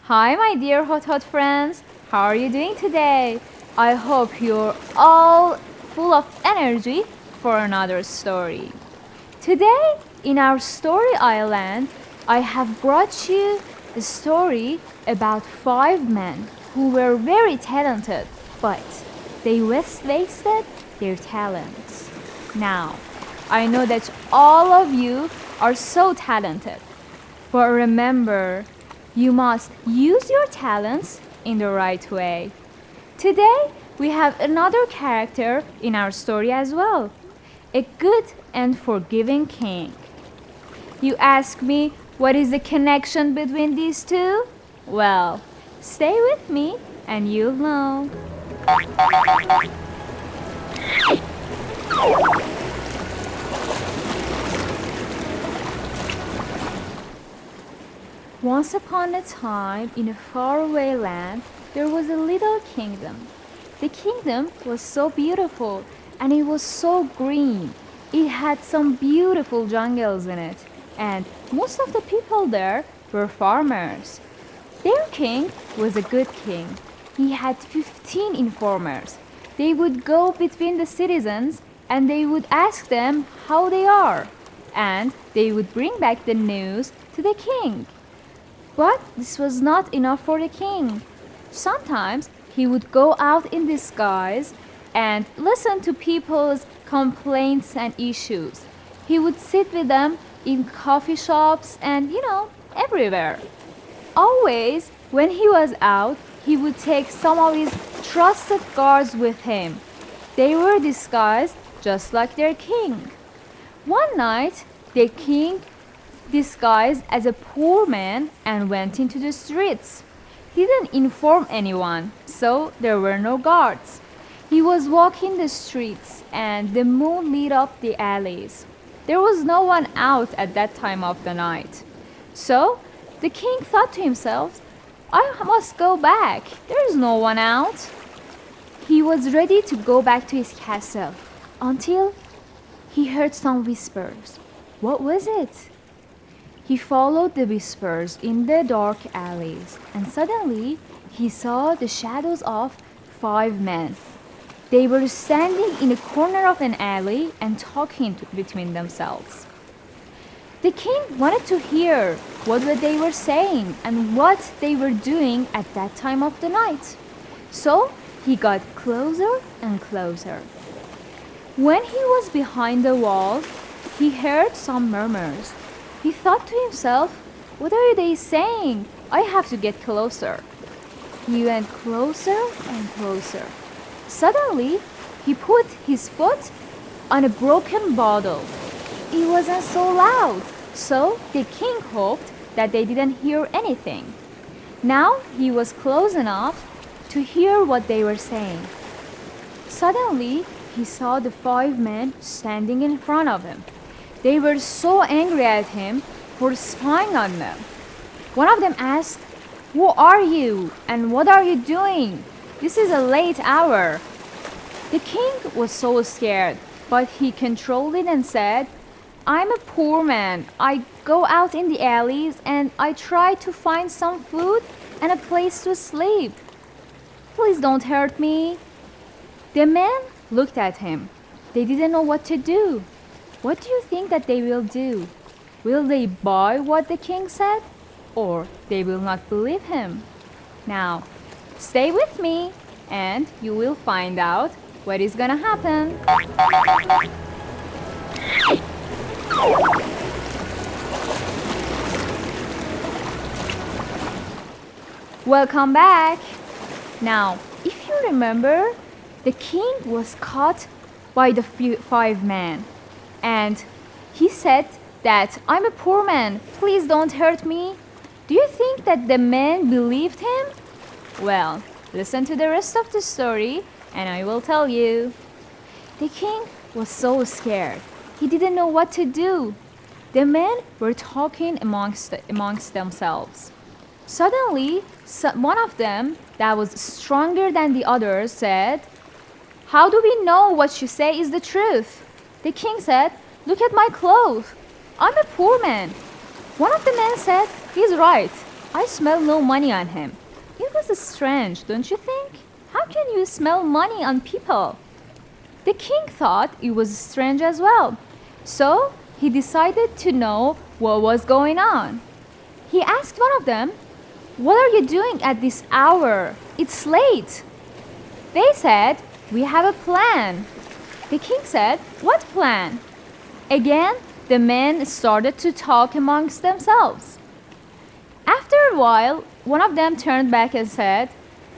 Hi, my dear Hodhod friends. How are you doing today? I hope you're all full of energy for another story. Today, in our story island, I have brought you a story about 5 men who were very talented, but they wasted their talents. Now, I know that all of you are so talented, but remember, you must use your talents in the right way. Today, we have another character in our story as well, a good and forgiving king. You ask me, what is the connection between these two? Well, stay with me and you'll know. Once upon a time, in a faraway land, there was a little kingdom. The kingdom was so beautiful and it was so green. It had some beautiful jungles in it, and most of the people there were farmers. Their king was a good king. He had 15 informers. They would go between the citizens and they would ask them how they are, and they would bring back the news to the king. But this was not enough for the king. Sometimes he would go out in disguise and listen to people's complaints and issues. He would sit with them in coffee shops and, everywhere. Always, when he was out, he would take some of his trusted guards with him. They were disguised just like their king. One night, the king disguised as a poor man and went into the streets. He didn't inform anyone, so there were no guards. He was walking the streets and the moon lit up the alleys. There was no one out at that time of the night. So the king thought to himself, I must go back. There is no one out. He was ready to go back to his castle until he heard some whispers. What was it? He followed the whispers in the dark alleys, and suddenly he saw the shadows of 5 men. They were standing in a corner of an alley and talking between themselves. The king wanted to hear what they were saying and what they were doing at that time of the night. So he got closer and closer. When he was behind the wall, he heard some murmurs. He thought to himself, what are they saying? I have to get closer. He went closer and closer. Suddenly, he put his foot on a broken bottle. It wasn't so loud, so the king hoped that they didn't hear anything. Now he was close enough to hear what they were saying. Suddenly, he saw the 5 men standing in front of him. They were so angry at him for spying on them. One of them asked, Who are you and what are you doing? This is a late hour. The king was so scared, but he controlled it and said, I'm a poor man. I go out in the alleys and I try to find some food and a place to sleep. Please don't hurt me. The men looked at him. They didn't know what to do. What do you think that they will do? Will they buy what the king said? Or they will not believe him? Now, stay with me and you will find out what is gonna happen. Welcome back. Now, if you remember, the king was caught by the 5 men. And he said that I'm a poor man, please don't hurt me. Do you think that the men believed him? Well, listen to the rest of the story and I will tell you. The king was so scared. He didn't know what to do. The men were talking amongst themselves. Suddenly, one of them, that was stronger than the others, said, "How do we know what you say is the truth?" The king said, "Look at my clothes. I'm a poor man." One of the men said, "He's right. I smell no money on him." It was strange, don't you think? How can you smell money on people? The king thought it was strange as well. So he decided to know what was going on. He asked one of them, "What are you doing at this hour? It's late." They said, "We have a plan." The king said, "What plan?" Again, the men started to talk amongst themselves. After a while, one of them turned back and said,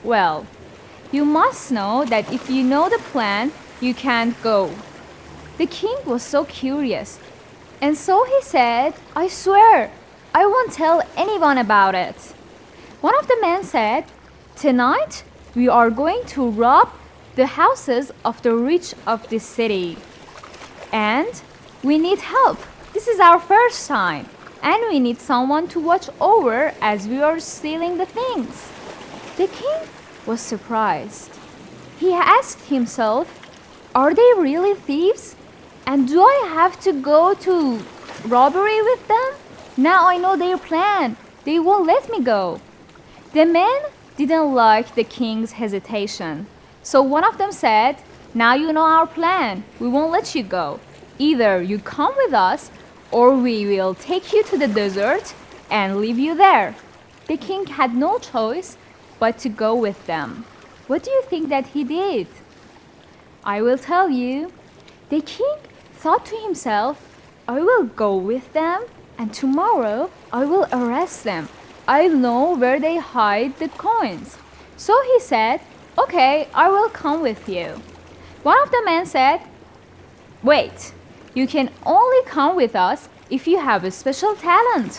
"Well, you must know that if you know the plan, you can't go." The king was so curious, and so he said, "I swear, I won't tell anyone about it." One of the men said, "Tonight, we are going to rob the houses of the rich of this city. And we need help. This is our first time. And we need someone to watch over as we are stealing the things." The king was surprised. He asked himself, "Are they really thieves? And do I have to go to robbery with them? Now I know their plan. They won't let me go." The men didn't like the king's hesitation. So one of them said, "Now you know our plan. We won't let you go. Either you come with us or we will take you to the desert and leave you there." The king had no choice but to go with them. What do you think that he did? I will tell you. The king thought to himself, "I will go with them and tomorrow I will arrest them. I'll know where they hide the coins." So he said, "Okay, I will come with you." One of the men said, "Wait, you can only come with us if you have a special talent."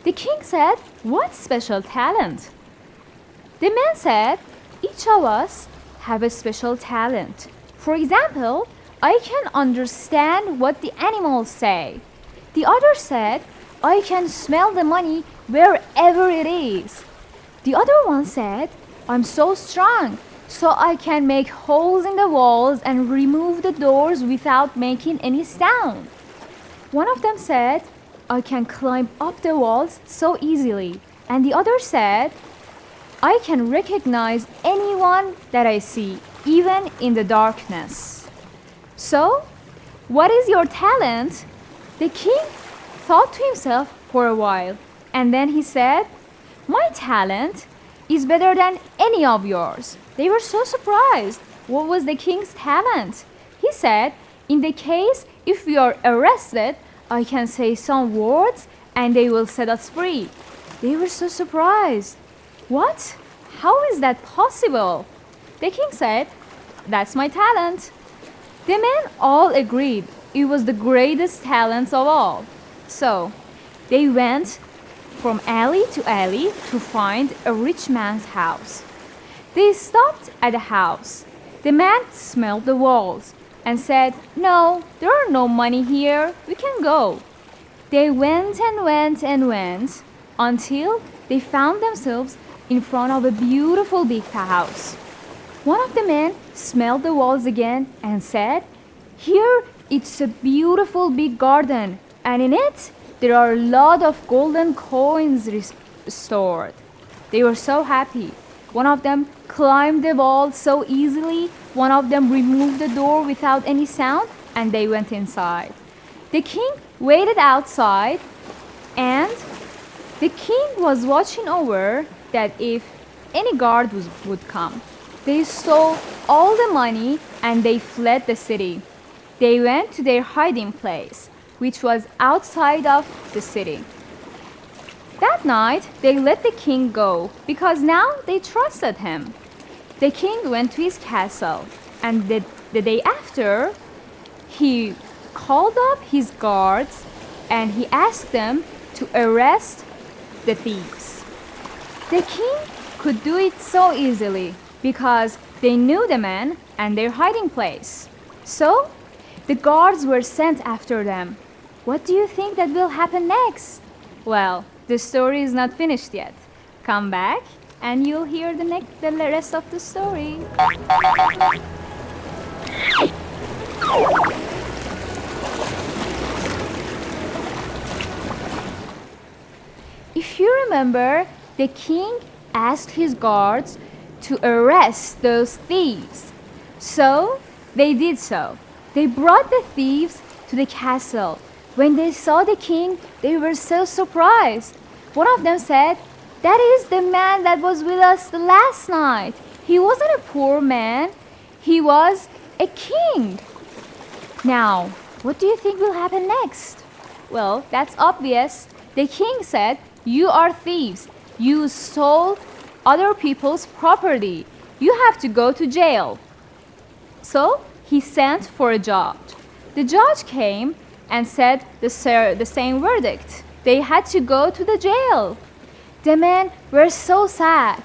The king said, "What special talent?" The man said, "Each of us have a special talent. For example, I can understand what the animals say." The other said, "I can smell the money wherever it is." The other one said, "I'm so strong, so I can make holes in the walls and remove the doors without making any sound." One of them said, "I can climb up the walls so easily." And the other said, "I can recognize anyone that I see, even in the darkness." So, what is your talent? The king thought to himself for a while, and then he said, "My talent is better than any of yours." They were so surprised. What was the king's talent? He said, "In the case if we are arrested, I can say some words and they will set us free." They were so surprised. "What? How is that possible?" The king said, "That's my talent." The men all agreed it was the greatest talent of all. So they went from alley to alley to find a rich man's house. They stopped at a house. The man smelled the walls and said, "No, there are no money here. We can go." They went and went and went until they found themselves in front of a beautiful big house. One of the men smelled the walls again and said, "Here it's a beautiful big garden, and in it there are a lot of golden coins stored." They were so happy. One of them climbed the wall so easily, one of them removed the door without any sound, and they went inside. The king waited outside, and the king was watching over that if any guard would come. They stole all the money and they fled the city. They went to their hiding place, which was outside of the city. That night, they let the king go because now they trusted him. The king went to his castle, and the day after, he called up his guards and he asked them to arrest the thieves. The king could do it so easily because they knew the men and their hiding place. So, the guards were sent after them. What do you think that will happen next? Well, the story is not finished yet. Come back and you'll hear the rest of the story. If you remember, the king asked his guards to arrest those thieves. So, they did so. They brought the thieves to the castle. When they saw the king, they were so surprised. One of them said, "That is the man that was with us the last night. He wasn't a poor man. He was a king." Now, what do you think will happen next? Well, that's obvious. The king said, "You are thieves. You stole other people's property. You have to go to jail." So, he sent for a judge. The judge came and said the same verdict. They had to go to the jail. The men were so sad.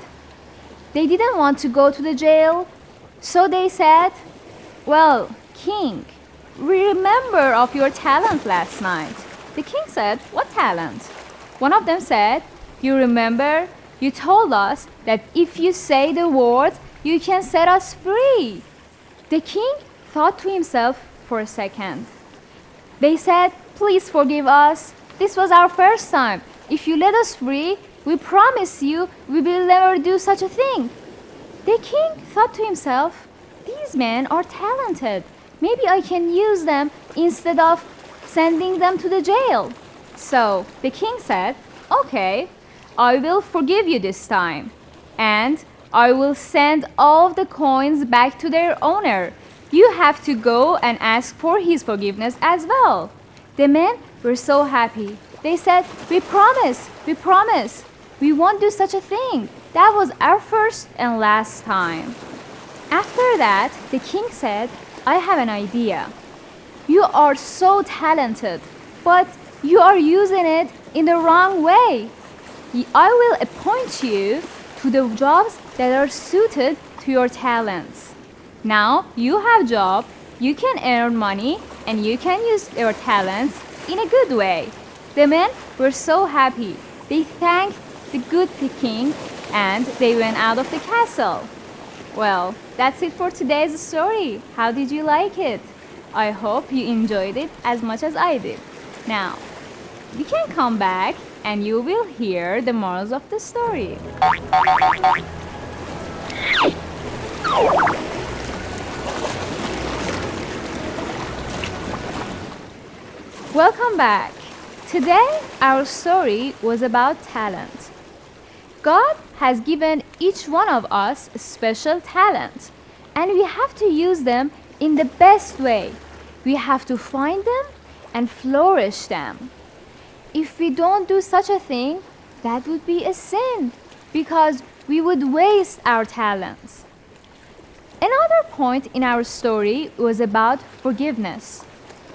They didn't want to go to the jail. So they said, "Well, king, we remember of your talent last night." The king said, "What talent?" One of them said, "You remember, you told us that if you say the word, you can set us free." The king thought to himself for a second. They said, "Please forgive us. This was our first time. If you let us free, we promise you we will never do such a thing." The king thought to himself, "These men are talented. Maybe I can use them instead of sending them to the jail." So the king said, "Okay, I will forgive you this time. And I will send all of the coins back to their owner. You have to go and ask for his forgiveness as well." The men were so happy. They said, we promise. We won't do such a thing. That was our first and last time." After that, the king said, "I have an idea. You are so talented, but you are using it in the wrong way. I will appoint you to the jobs that are suited to your talents. Now you have job, you can earn money, and you can use your talents in a good way." The men were so happy. They thanked the good king and they went out of the castle. Well, that's it for today's story. How did you like it? I hope you enjoyed it as much as I did. Now, you can come back and you will hear the morals of the story. Welcome back. Today, our story was about talent. God has given each one of us a special talent, and we have to use them in the best way. We have to find them and flourish them. If we don't do such a thing, that would be a sin, because we would waste our talents. Another point in our story was about forgiveness.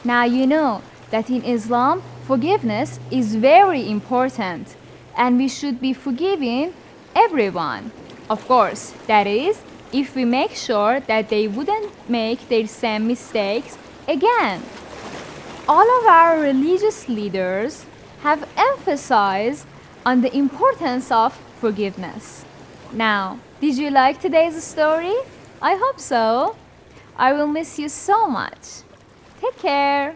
Now you know that in Islam, forgiveness is very important, and we should be forgiving everyone. Of course, that is, if we make sure that they wouldn't make their same mistakes again. All of our religious leaders have emphasized on the importance of forgiveness. Now, did you like today's story? I hope so. I will miss you so much. Take care.